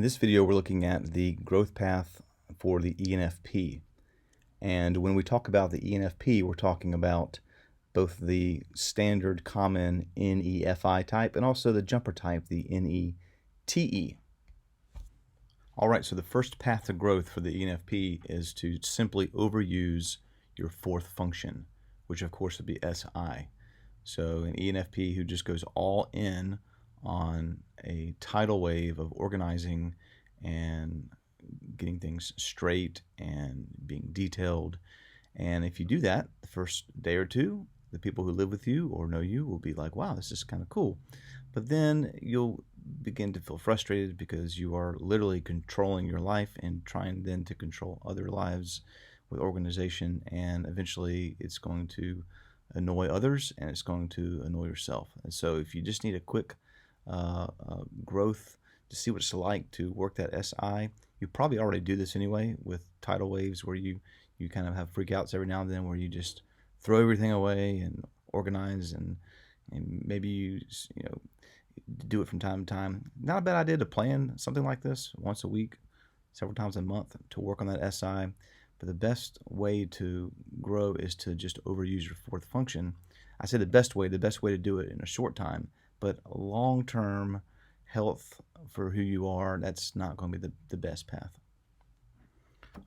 In this video, we're looking at the growth path for the ENFP. And when we talk about the ENFP, we're talking about both the standard common NEFI type and also the jumper type, the NETE. All right, so the first path to growth for the ENFP is to simply overuse your fourth function, which of course would be SI. So an ENFP who just goes all in on a tidal wave of organizing and getting things straight and being detailed. And if you do that the first day or two, the people who live with you or know you will be like, wow, this is kind of cool. But then you'll begin to feel frustrated because you are literally controlling your life and trying then to control other lives with organization, and eventually it's going to annoy others and it's going to annoy yourself. And so if you just need a quick growth to see what it's like to work that SI, you probably already do this anyway with tidal waves where you kind of have freakouts every now and then where you just throw everything away and organize, and maybe you do it from time to time. Not a bad idea to plan something like this once a week, several times a month to work on that SI. But the best way to grow is to just overuse your fourth function. I say the best way to do it in a short time, but long-term health for who you are, that's not going to be the best path.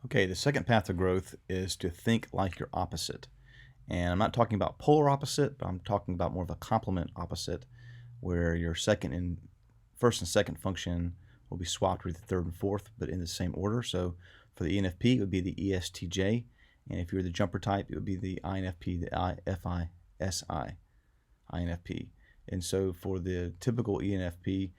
Okay, the second path of growth is to think like your opposite. And I'm not talking about polar opposite, but I'm talking about more of a complement opposite, where your first and second function will be swapped with the third and fourth, but in the same order. So for the ENFP, it would be the ESTJ, and if you're the jumper type, it would be the INFP, the IFI-SI, INFP. And so for the typical ENFP,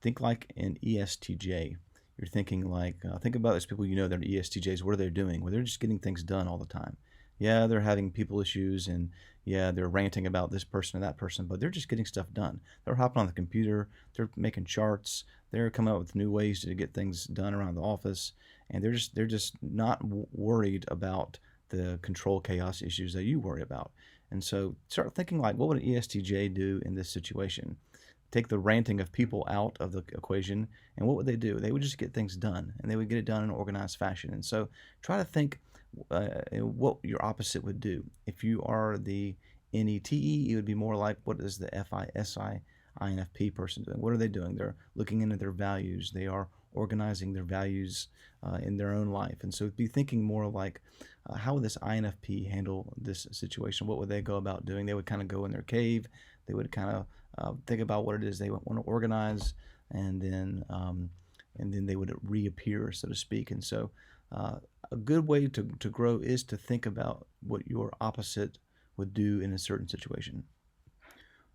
think like an ESTJ. You're thinking like, think about those people that are ESTJs. What are they doing? Well, they're just getting things done all the time. Yeah, they're having people issues, and yeah, they're ranting about this person or that person, but they're just getting stuff done. They're hopping on the computer, they're making charts, they're coming up with new ways to get things done around the office, and they're just not worried about the control chaos issues that you worry about. And so start thinking like, what would an ESTJ do in this situation? Take the ranting of people out of the equation, and what would they do? They would just get things done, and they would get it done in an organized fashion. And so try to think what your opposite would do. If you are the NETE, it would be more like, what is the FI-SI INFP person doing? What are they doing? They're looking into their values. They are organizing their values in their own life. And so be thinking more like, how would this INFP handle this situation? What would they go about doing? They would kind of go in their cave. They would kind of think about what it is they want to organize, and then they would reappear, so to speak. And so a good way to grow is to think about what your opposite would do in a certain situation.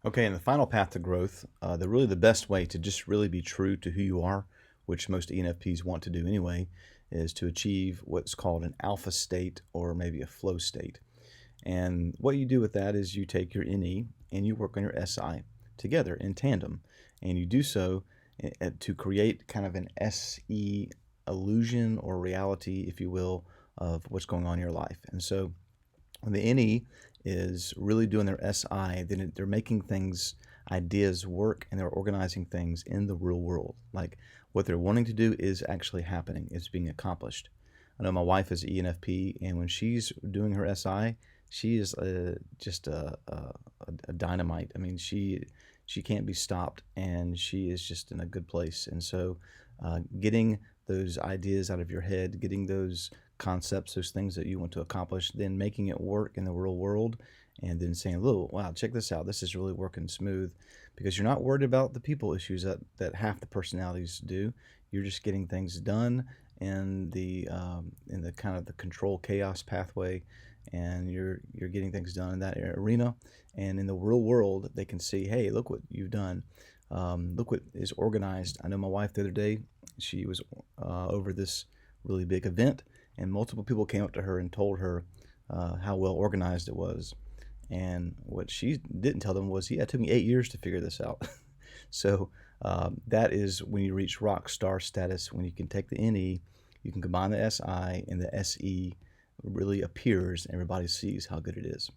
Okay, and the final path to growth, the best way to just really be true to who you are, which most ENFPs want to do anyway, is to achieve what's called an alpha state or maybe a flow state. And what you do with that is you take your NE and you work on your SI together in tandem, and you do so to create kind of an SE illusion or reality, if you will, of what's going on in your life. And so when the NE is really doing their SI, then they're making ideas work, and they're organizing things in the real world. Like what they're wanting to do is actually happening, it's being accomplished. I know my wife is ENFP, and when she's doing her SI, she is just a dynamite. I mean, she can't be stopped, and she is just in a good place. And so getting those ideas out of your head, getting those concepts, those things that you want to accomplish, then making it work in the real world, and then saying, "Oh, wow, check this out. This is really working smooth," because you're not worried about the people issues that half the personalities do. You're just getting things done in the kind of the control chaos pathway, and you're getting things done in that arena. And in the real world, they can see, hey, look what you've done. Look what is organized. I know my wife the other day, she was over this really big event, and multiple people came up to her and told her how well organized it was. And what she didn't tell them was, yeah, it took me 8 years to figure this out. So that is when you reach rock star status, when you can take the NE, you can combine the SI, and the SE really appears, and everybody sees how good it is.